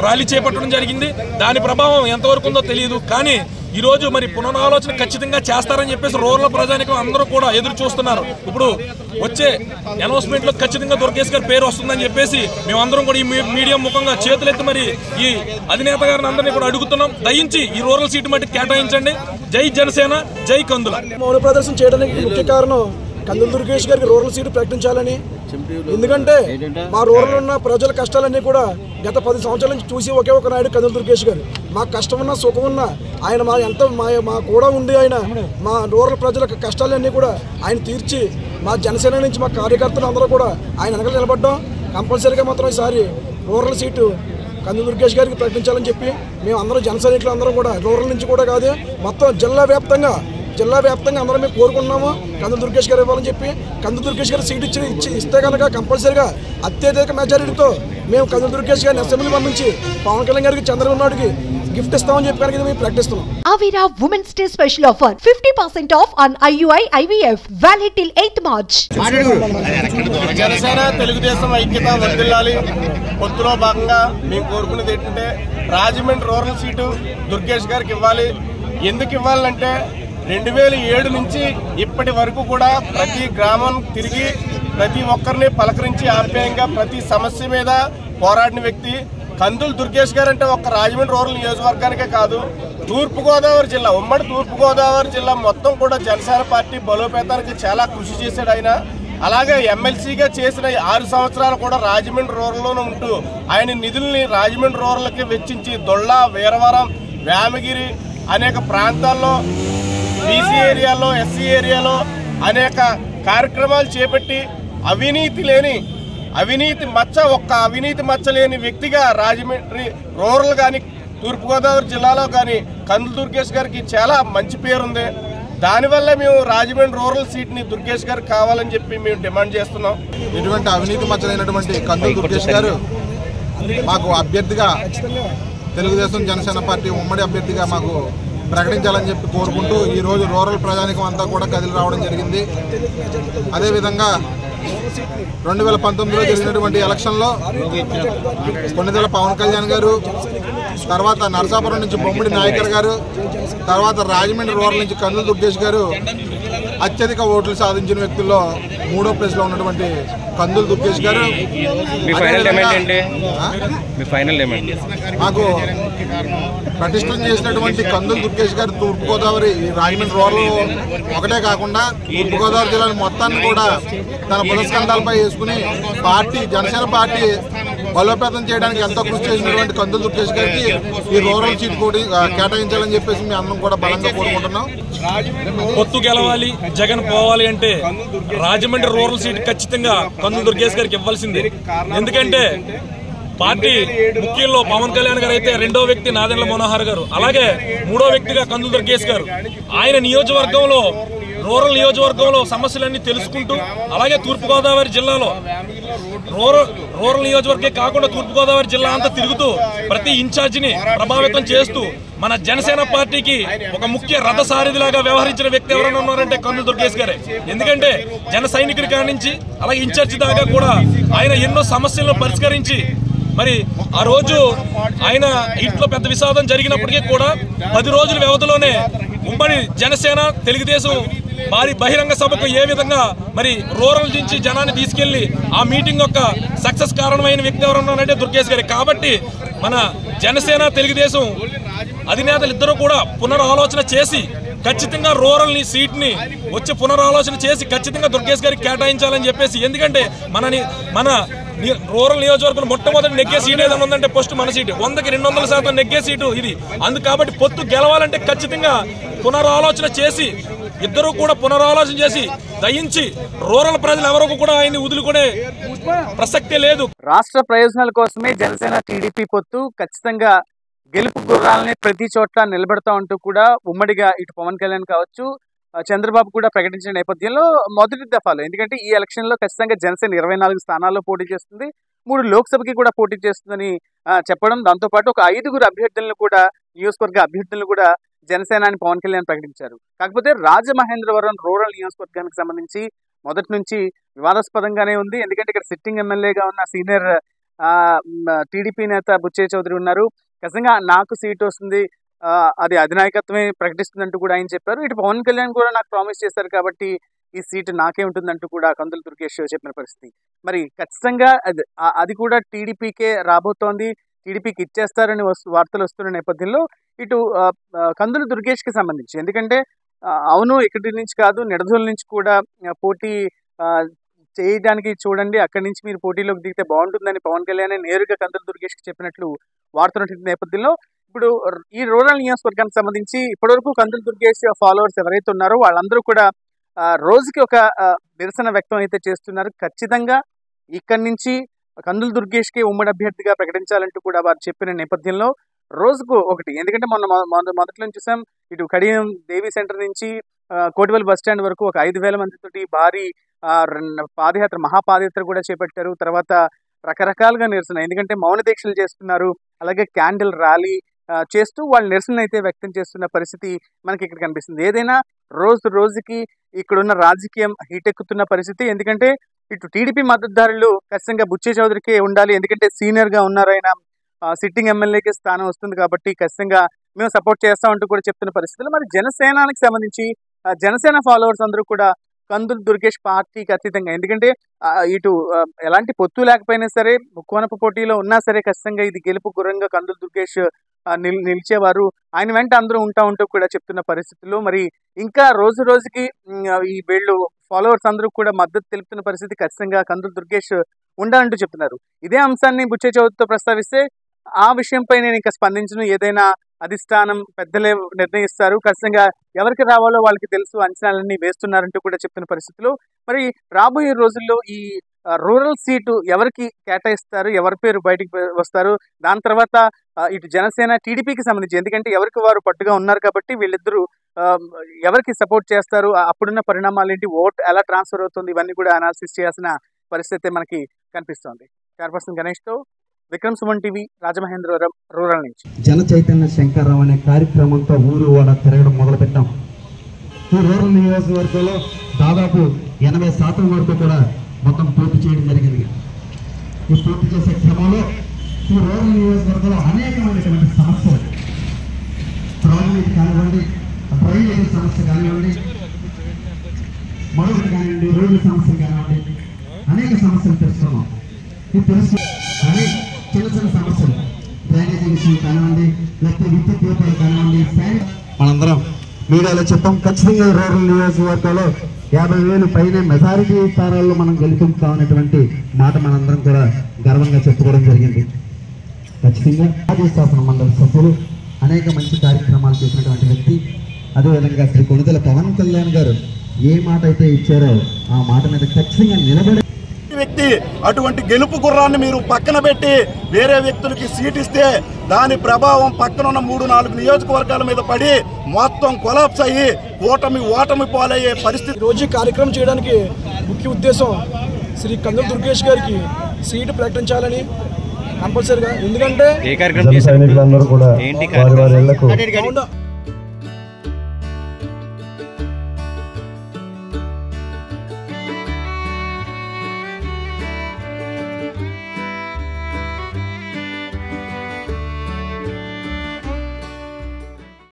Rally చేపట్టడం జరిగింది. దాని ప్రభావం ఎంతవరకు ఉందో తెలియదు. కానీ ఈ రోజు మరి పునరాలోచన ఖచ్చితంగా చేస్తారని చెప్పేసి రూరల్ ప్రజానికం అందరూ కూడా ఎదురు చూస్తున్నారు. ఇప్పుడు వచ్చే అనౌన్స్మెంట్ లో ఖచ్చితంగా దుర్గేష్ గారి పేరు వస్తుందని చెప్పేసి మేమందరం కూడా ఈ మీడియా ముఖంగా చేతులెత్తి మరి ఈ అధినేత గారిని అందరినీ కూడా అడుగుతున్నాం. దయించి ఈ రూరల్ సీటు మట్టి కేటాయించండి. జై జనసేన, జై కందుల. మౌన ప్రదర్శన చేయడానికి ముఖ్య కారణం కందుల దుర్గేష్ గారికి రూరల్ సీటు ప్రకటించాలని. ఎందుకంటే మా రూరల్ ఉన్న ప్రజల కష్టాలన్నీ కూడా గత 10 సంవత్సరాల నుంచి చూసి ఒకే ఒక నాయుడు కందుల దుర్గేష్ గారు. మా కష్టం ఉన్నా సుఖం ఉన్నా ఆయన మా కూడా ఉండి ఆయన మా రూరల్ ప్రజల కష్టాలన్నీ కూడా ఆయన తీర్చి మా జనసేన నుంచి మా కార్యకర్తలు అందరూ కూడా ఆయన వెనకాల నిలబడ్డాం. కంపల్సరీగా మాత్రం ఈసారి రూరల్ సీటు కందుల దుర్గేష్ గారికి ప్రకటించాలని చెప్పి మేము అందరూ జన సైనికులు అందరూ కూడా రూరల్ నుంచి కూడా కాదు మొత్తం జిల్లా వ్యాప్తంగా అందరం మేము కోరుకుంటున్నాము కందుల దుర్గేష్ గారు ఇవ్వాలని చెప్పి. కందుల దుర్గేష్ గారు సీట్ ఇస్తే కనుక కంపల్సరీగా అత్యధిక మెజారిటీతో మేము కందుల దుర్గేష్ గారిని అసెంబ్లీ పంపించి పవన్ కళ్యాణ్ గారికి చంద్రబాబు నాయుడుకి గిఫ్ట్ ఇస్తామని చెప్పి కనుక మేము ప్రకటిస్తున్నాం. Avira Women's Day special offer 50% off on IUI IVF valid till 8th March. Janasena Telugu Desam ఐక్యత వర్ధిల్లాలి. పొత్తులో భాగంగా మేము కోరుకునేది ఏంటంటే రాజమండ్రి రూరల్ సీటు దుర్గేష్ గారికి ఇవ్వాలి. ఎందుకు ఇవ్వాలంటే 2007 నుంచి ఇప్పటి వరకు కూడా ప్రతి గ్రామం తిరిగి ప్రతి ఒక్కరిని పలకరించి ఆప్యాయంగా ప్రతి సమస్య మీద పోరాడిన వ్యక్తి కందుల దుర్గేష్ గారు. అంటే ఒక్క రాజమండ్రి రూరల్ నియోజకవర్గానికే కాదు, తూర్పుగోదావరి జిల్లా, ఉమ్మడి తూర్పుగోదావరి జిల్లా మొత్తం కూడా జనసేన పార్టీ బలోపేతానికి చాలా కృషి చేశాడు ఆయన. అలాగే ఎమ్మెల్సీగా చేసిన 6 సంవత్సరాలు కూడా రాజమండ్రి రూరల్లోనే ఉంటూ ఆయన నిధుల్ని రాజమండ్రి రూరల్కి వెచ్చించి దొళ్ళ, వీరవరం, వేమగిరి అనేక ప్రాంతాల్లో బీసీ ఏరియాలో, ఎస్సీ ఏరియాలో అనేక కార్యక్రమాలు చేపట్టి ఒక్క అవినీతి మచ్చ లేని వ్యక్తిగా రాజమండ్రి రూరల్ కానీ తూర్పుగోదావరి జిల్లాలో కానీ కందుల దుర్గేష్ గారికి చాలా మంచి పేరుంది. దానివల్ల మేము రాజమండ్రి రూరల్ సీట్ని దుర్గేష్ గారికి కావాలని చెప్పి మేము డిమాండ్ చేస్తున్నాం. ఇటువంటి అవినీతి మచ్చ లేనటువంటి కందుల దుర్గేష్ గారు మాకు అభ్యర్థిగా తెలుగుదేశం జనసేన పార్టీ ఉమ్మడి అభ్యర్థిగా మాకు ప్రకటించాలని చెప్పి కోరుకుంటూ ఈరోజు రూరల్ ప్రజానికం అంతా కూడా కదిలి రావడం జరిగింది. అదేవిధంగా 2019లో జరిగినటువంటి ఎలక్షన్లో కొన్నిదెల పవన్ కళ్యాణ్ గారు, తర్వాత నరసాపురం నుంచి బొమ్మిడి నాయకర్ గారు, తర్వాత రాజమండ్రి రూరల్ నుంచి కందుల దుర్గేష్ గారు అత్యధిక ఓట్లు సాధించిన వ్యక్తుల్లో 3వ ప్లేస్లో ఉన్నటువంటి కందుల దుర్గేష్ గారు. మాకు ప్రతిష్టం చేసినటువంటి కందుల దుర్గేష్ గారు తూర్పుగోదావరి రాజమండ్రి రూరల్ ఒకటే కాకుండా తూర్పుగోదావరి జిల్లాని మొత్తాన్ని కూడా తన పురస్కంధాలపై వేసుకుని జనసేన పార్టీ బలోపేతం చేయడానికి ఎంతో కృషి చేసినటువంటి కందుల దుర్గేష్ గారికి ఈ రూరల్ సీట్ కూడా కేటాయించాలని చెప్పేసి మేము అందరం కూడా బలంగా కోరుకుంటున్నాం. పొత్తు గెలవాలి, జగన్ పోవాలి అంటే రాజమండ్రి రూరల్ సీట్ ఖచ్చితంగా కందుల దుర్గేష్ గారికి ఇవ్వాల్సిందే. ఎందుకంటే పార్టీ ముఖ్యంలో పవన్ కళ్యాణ్ గారు అయితే, రెండో వ్యక్తి నాదెండ్ల మనోహర్ గారు, అలాగే 3వ వ్యక్తిగా కందుల దుర్గేష్ గారు. ఆయన నియోజకవర్గంలో రూరల్ నియోజకవర్గంలో సమస్యలన్నీ తెలుసుకుంటూ, అలాగే తూర్పుగోదావరి జిల్లాలో రూరల్ నియోజకవర్గం కాకుండా తూర్పుగోదావరి జిల్లా అంతా తిరుగుతూ ప్రతి ఇన్ఛార్జిని ప్రభావితం చేస్తూ మన జనసేన పార్టీకి ఒక ముఖ్య రథసారథిలాగా వ్యవహరించిన వ్యక్తి ఎవరైనా ఉన్నారంటే కందుల దుర్గేష్ గారే. ఎందుకంటే జన సైనికుడి కాడి నుంచి అలాగే ఇన్ఛార్జి దాకా కూడా ఆయన ఎన్నో సమస్యలను పరిష్కరించి మరి ఆ రోజు ఆయన ఇంట్లో పెద్ద విషాదం జరిగినప్పటికీ కూడా 10 రోజుల వ్యవధిలోనే ఉమ్మడి జనసేన తెలుగుదేశం భారీ బహిరంగ సభకు ఏ విధంగా మరి రూరల్ నుంచి జనాన్ని తీసుకెళ్లి ఆ మీటింగ్ యొక్క సక్సెస్ కారణమైన వ్యక్తి ఎవరన్నారంటే దుర్గేష్ గారే. కాబట్టి మన జనసేన తెలుగుదేశం అధినేతలు ఇద్దరు కూడా పునరాలోచన చేసి ఖచ్చితంగా రూరల్ సీట్ని వచ్చి పునరాలోచన చేసి ఖచ్చితంగా దుర్గేష్ గారికి కేటాయించాలని చెప్పేసి. ఎందుకంటే మన రూరల్ నియోజకవర్గం మొట్టమొదటి నెగ్గే సీట్ ఏదైనా ఉందంటే ఫస్ట్ మన సీటు, 100కి 200% నెగ్గే సీటు ఇది. కాబట్టి పొత్తు గెలవాలంటే ఖచ్చితంగా పునరాలోచన చేసి ఇద్దరు కూడా పునరాలోచన చేసి దయించి రూరల్ ప్రజలు ఎవరికి కూడా ఆయన్ని వదులుకునే ప్రసక్తే లేదు. రాష్ట్ర ప్రయోజనాల కోసమే జనసేన టీడీపీ పొత్తు ఖచ్చితంగా గెలుపు గుర్రాలని ప్రతి చోట్ల నిలబెడతా ఉంటూ కూడా ఉమ్మడిగా ఇటు పవన్ కళ్యాణ్ కావచ్చు, చంద్రబాబు కూడా ప్రకటించిన నేపథ్యంలో మొదటి దఫాలో, ఎందుకంటే ఈ ఎలక్షన్ లో ఖచ్చితంగా జనసేన 24 స్థానాల్లో పోటీ చేస్తుంది, 3 లోక్సభకి కూడా పోటీ చేస్తుందని చెప్పడం. దాంతోపాటు ఒక 5గురు అభ్యర్థులను కూడా, నియోజకవర్గ అభ్యర్థులను కూడా జనసేన పవన్ కళ్యాణ్ ప్రకటించారు. కాకపోతే రాజమహేంద్రవరం రూరల్ నియోజకవర్గానికి సంబంధించి మొదటి నుంచి వివాదాస్పదంగానే ఉంది. ఎందుకంటే ఇక్కడ సిట్టింగ్ ఎమ్మెల్యేగా ఉన్న సీనియర్ టీడీపీ నేత బుచ్చయ్య చౌదరి ఉన్నారు. ఖచ్చితంగా నాకు సీట్ వస్తుంది, అది అధినాయకత్వమే ప్రకటిస్తుందంటూ కూడా ఆయన చెప్పారు. ఇటు పవన్ కళ్యాణ్ కూడా నాకు ప్రామిస్ చేశారు కాబట్టి ఈ సీటు నాకే ఉంటుందంటూ కూడా కందుల దుర్గేష్ చెప్పిన పరిస్థితి. మరి ఖచ్చితంగా అది కూడా టీడీపీకే రాబోతోంది, టీడీపీకి ఇచ్చేస్తారని వార్తలు వస్తున్న నేపథ్యంలో ఇటు కందుల దుర్గేష్కి సంబంధించి, ఎందుకంటే అవును ఇక్కడి నుంచి కాదు నిడదవోలు నుంచి కూడా పోటీ చేయడానికి చూడండి, అక్కడి నుంచి మీరు పోటీలోకి దిగితే బాగుంటుందని పవన్ కళ్యాణ్ నేరుగా కందుల దుర్గేష్కి చెప్పినట్లు వార్తల నేపథ్యంలో ఇప్పుడు ఈ రూరల్ నియోజకవర్గానికి సంబంధించి ఇప్పటివరకు కందుల దుర్గేష్ ఫాలోవర్స్ ఎవరైతే ఉన్నారో వాళ్ళందరూ కూడా రోజుకి ఒక నిరసన వ్యక్తం అయితే చేస్తున్నారు. ఖచ్చితంగా ఇక్కడి నుంచి కందుల దుర్గేష్కి ఉమ్మడి అభ్యర్థిగా ప్రకటించాలంటూ కూడా వారు చెప్పిన నేపథ్యంలో రోజుకు ఒకటి, ఎందుకంటే మొదట్లో చూసాం ఇటు కడియం దేవి సెంటర్ నుంచి కోటివల్ బస్ స్టాండ్ వరకు ఒక 5,000 మందితోటి భారీ పాదయాత్ర మహాపాదయాత్ర కూడా చేపట్టారు. తర్వాత రకరకాలుగా నిరసన, ఎందుకంటే మౌన దీక్షలు చేస్తున్నారు, అలాగే క్యాండిల్ ర్యాలీ చేస్తూ వాళ్ళు నిరసన అయితే వ్యక్తం చేస్తున్న పరిస్థితి మనకి ఇక్కడ కనిపిస్తుంది. ఏదైనా రోజుకి ఇక్కడున్న రాజకీయం హీటెక్కుతున్న పరిస్థితి, ఎందుకంటే ఇటు టీడీపీ మద్దతుదారులు ఖచ్చితంగా బుచ్చయ్య చౌదరికి ఉండాలి, ఎందుకంటే సీనియర్గా ఉన్నారు, ఆయన సిట్టింగ్ ఎమ్మెల్యేకి స్థానం వస్తుంది కాబట్టి ఖచ్చితంగా మేము సపోర్ట్ చేస్తామంటూ కూడా చెప్తున్న పరిస్థితులు. మరి జనసేనకి సంబంధించి జనసేన ఫాలోవర్స్ అందరూ కూడా కందుల దుర్గేష్ పార్టీకి అతీతంగా, ఎందుకంటే ఇటు ఎలాంటి పొత్తు లేకపోయినా సరే ముక్కోనపు పోటీలో ఉన్నా సరే ఖచ్చితంగా ఇది గెలుపు గుర్రంగా కందుల దుర్గేష్ నిలిచేవారు, ఆయన వెంట అందరూ ఉంటూ కూడా చెప్తున్న పరిస్థితుల్లో మరి ఇంకా రోజుకి ఈ వీళ్ళు ఫాలోవర్స్ అందరూ కూడా మద్దతు తెలుపుతున్న పరిస్థితి. ఖచ్చితంగా కందుల దుర్గేష్ ఉండాలంటూ చెప్తున్నారు. ఇదే అంశాన్ని బుచ్చయ్య చౌదరితో ప్రస్తావిస్తే ఆ విషయంపై నేను ఇంకా స్పందించను, ఏదైనా అధిష్టానం పెద్దలే నిర్ణయిస్తారు, ఖచ్చితంగా ఎవరికి రావాలో వాళ్ళకి తెలుసు, అంచనాలన్నీ వేస్తున్నారంటూ కూడా చెప్తున్న పరిస్థితులు. మరి రాబోయే రోజుల్లో ఈ రూరల్ సీటు ఎవరికి కేటాయిస్తారు, ఎవరి పేరు బయటికి వస్తారు, దాని తర్వాత ఇటు జనసేన టీడీపీకి సంబంధించి, ఎందుకంటే ఎవరికి వారు పట్టుగా ఉన్నారు కాబట్టి వీళ్ళిద్దరూ ఎవరికి సపోర్ట్ చేస్తారు, అప్పుడున్న పరిణామాలు ఏంటి, ఓట్ ఎలా ట్రాన్స్ఫర్ అవుతుంది, ఇవన్నీ కూడా అనాలిసిస్ చేయాల్సిన పరిస్థితి మనకి కనిపిస్తోంది. చైర్పర్సన్ గణేష్తో విక్రమ్ సుమన్ టీవీ, రాజమహేంద్రవరం రూరల్ నుంచి. జన చైతన్య శంకర్రావు అనే కార్యక్రమంతో ఊరు వాడ తిరగడం మొదలుపెట్టాం. ఈ రూరల్ నియోజకవర్గంలో దాదాపు 80% వరకు కూడా మొత్తం పూర్తి చేయడం జరిగింది. ఈ పూర్తి చేసే క్రమంలో ఈ రూరల్ నియోజకవర్గంలో అనేకమైనటువంటి సమస్యలు, త్రాగునీటి కానివ్వండి, డ్రైనేజీ సమస్య కానివ్వండి, మరొకటి కానివ్వండి, రోడ్ల సమస్యలు కానివ్వండి, అనేక సమస్యలు తెలుసుకున్నాం. ఇది తెలుసు కానీ చిన్న సమస్యలు, డ్రైనేజీ విషయం కానివ్వండి, లేకపోతే విద్యుత్ దీపాలు కానివ్వండి, మనందరం మీడియాలో చెప్పాం. ఖచ్చితంగా రూరల్ నియోజకవర్గంలో 50,000 పైన మెజారిటీ స్థానాల్లో మనం గెలుపుతాం అనేటువంటి మాట మనందరం కూడా గర్వంగా చెప్పుకోవడం జరిగింది. ఖచ్చితంగా మాజీ శాసన మండలి సభ్యులు అనేక మంచి కార్యక్రమాలు చేసినటువంటి వ్యక్తి, అదేవిధంగా శ్రీ కొణిదెల పవన్ కళ్యాణ్ గారు ఏ మాట అయితే ఇచ్చారో ఆ మాట మీద ఖచ్చితంగా నిలబడే వ్యక్తి. అటువంటి గెలుపు గుర్రాన్ని మీరు పక్కన పెట్టి వేరే వ్యక్తులకి సీట్ ఇస్తే దాని ప్రభావం పక్కనున్న 3-4 నియోజకవర్గాల మీద పడి మొత్తం కొలాప్స్ అయ్యి ఓటమి పాలయ్యే పరిస్థితి. రోజు కార్యక్రమం చేయడానికి ముఖ్య ఉద్దేశం శ్రీ కందుల దుర్గేష్ గారికి సీటు ప్రకటించాలని కంపల్సరిగా, ఎందుకంటే సైనికులందరూ కూడా వారి ఇళ్లకు